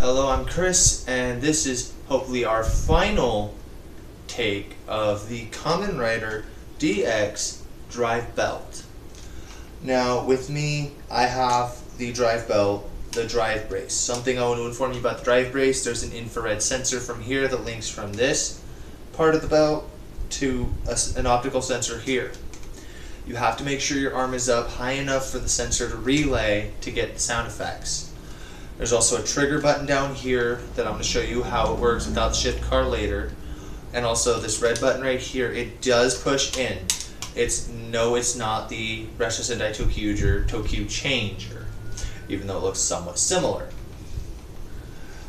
Hello, I'm Chris, and this is hopefully our final take of the Kamen Rider DX drive belt. Now, with me, I have the drive belt, the drive brace. Something I want to inform you about the drive brace: there's an infrared sensor from here that links from this part of the belt to an optical sensor here. You have to make sure your arm is up high enough for the sensor to relay to get the sound effects. There's also a trigger button down here that I'm going to show you how it works without the shift car later. And also this red button right here, it does push in. It's not the Restless Sentai Tokyu Changer, even though it looks somewhat similar.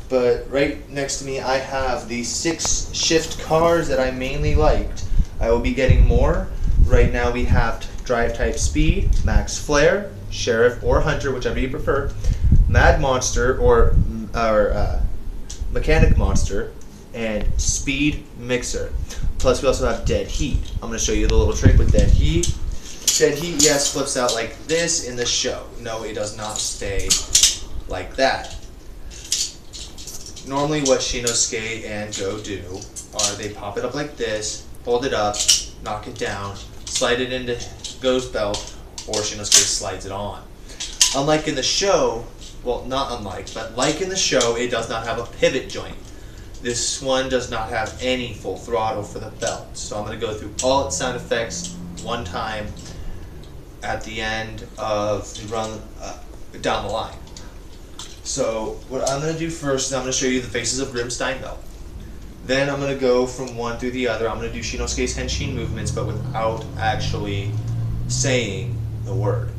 But right next to me I have the 6 shift cars that I mainly liked. I will be getting more. Right now we have Drive Type Speed, Max Flare, Sheriff or Hunter, whichever you prefer, Mad Monster or Mechanic Monster, and Speed Mixer. Plus we also have Dead Heat. I'm going to show you the little trick with Dead Heat. Dead Heat, yes, flips out like this in the show. No, it does not stay like that. Normally what Shinosuke and Go do are they pop it up like this, hold it up, knock it down, slide it into Go's belt, or Shinosuke slides it on. Unlike in the show, well, not unlike, but like in the show, it does not have a pivot joint. This one does not have any full throttle for the belt. So I'm going to go through all its sound effects one time at the end of the run down the line. So what I'm going to do first is I'm going to show you the faces of Grimstein belt. Then I'm going to go from one through the other. I'm going to do Shinosuke's Henshin movements, but without actually saying the word.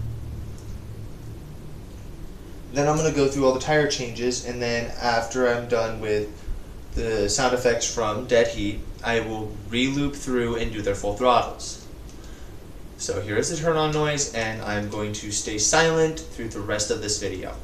Then I'm going to go through all the tire changes, and then after I'm done with the sound effects from Dead Heat, I will re-loop through and do their full throttles. So here is the turn on noise, and I'm going to stay silent through the rest of this video.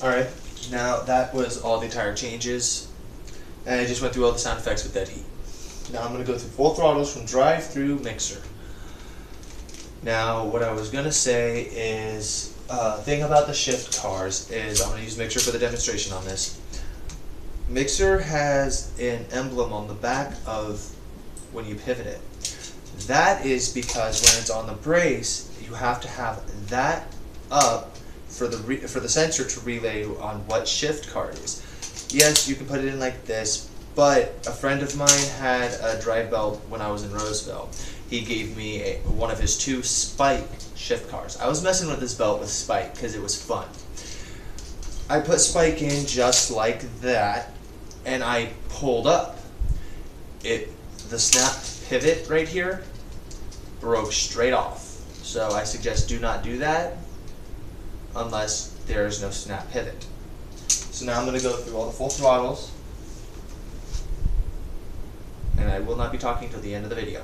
Alright, now that was all the tire changes, and I just went through all the sound effects with dead heat. Now I'm going to go through full throttles from drive through mixer. Now what I was going to say is, thing about the shift cars is, I'm going to use mixer for the demonstration on this. Mixer has an emblem on the back of when you pivot it. That is because when it's on the brace, you have to have that up for the sensor to relay on what shift car it is. Yes, you can put it in like this, but a friend of mine had a drive belt when I was in Roseville. He gave me one of his 2 Spike shift cars. I was messing with this belt with Spike because it was fun. I put Spike in just like that, and I pulled up. The snap pivot right here broke straight off. So I suggest do not do that unless there is no snap pivot. So now I'm going to go through all the full throttles, and I will not be talking till the end of the video.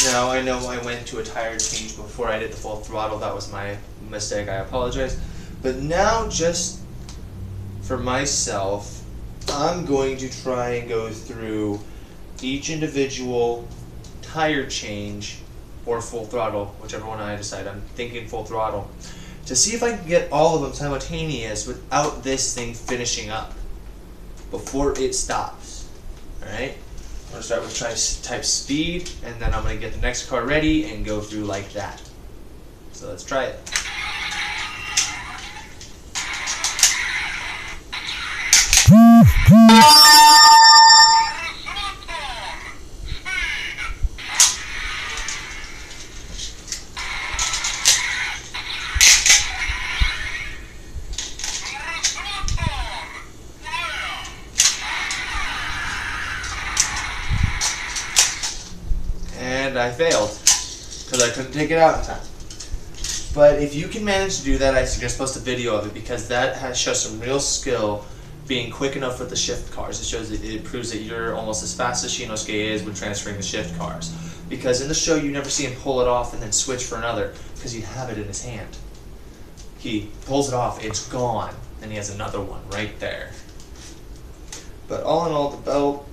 Now I know I went to a tire change before I did the full throttle. That was my mistake. I apologize. But now, just for myself, I'm going to try and go through each individual tire change or full throttle, whichever one I decide. I'm thinking full throttle, to see if I can get all of them simultaneous without this thing finishing up before it stops. Alright? I'm going to start with type speed, and then I'm going to get the next car ready and go through like that. So let's try it. And I failed because I couldn't take it out in time. But if you can manage to do that, I suggest post a video of it, because that shows some real skill being quick enough with the shift cars. It proves that you're almost as fast as Shinosuke is when transferring the shift cars. Because in the show you never see him pull it off and then switch for another, because you have it in his hand. He pulls it off, it's gone, and he has another one right there. But all in all, the belt,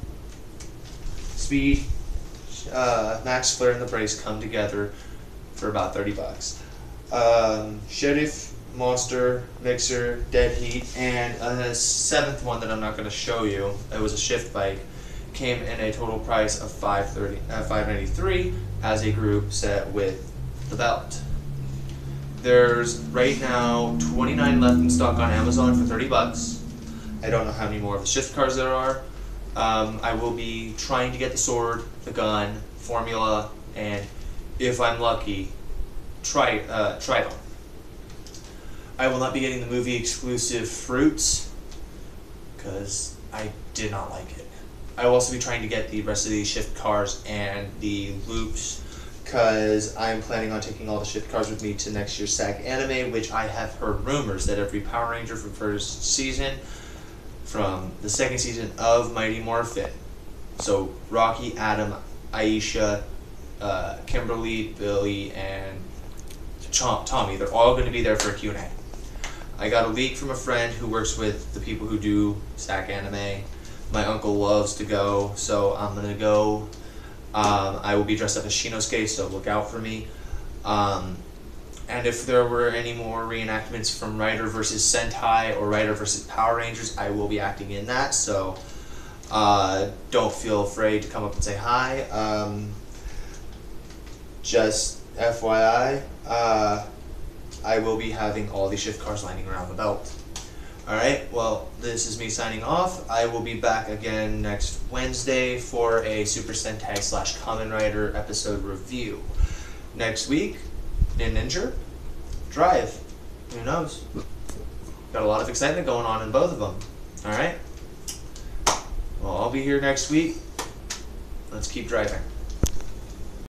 speed, max flare, and the brace come together for about $30. Sheriff, Monster, Mixer, Dead Heat, and a seventh one that I'm not going to show you, it was a shift bike, came in a total price of $593 as a group set with the belt. There's right now 29 left in stock on Amazon for $30. I don't know how many more of the shift cars there are. I will be trying to get the sword, the gun, formula, and if I'm lucky, Tridon. I will not be getting the movie exclusive fruits because I did not like it. I will also be trying to get the rest of these shift cars and the loops because I'm planning on taking all the shift cars with me to next year's SAG anime, which I have heard rumors that every Power Ranger from first season, from the second season of Mighty Morphin. So Rocky, Adam, Aisha, Kimberly, Billy, and Tommy, they're all going to be there for a Q&A. I got a leak from a friend who works with the people who do SAG anime. My uncle loves to go, so I'm going to go. I will be dressed up as Shinosuke, so look out for me. And if there were any more reenactments from Rider versus Sentai or Rider versus Power Rangers, I will be acting in that, so don't feel afraid to come up and say hi. Just FYI, I will be having all these shift cars lining around the belt. Alright, well, this is me signing off. I will be back again next Wednesday for a Super Sentai / Kamen Rider episode review. Next week, Ninja, Drive. Who knows? Got a lot of excitement going on in both of them. Alright? Well, I'll be here next week. Let's keep driving.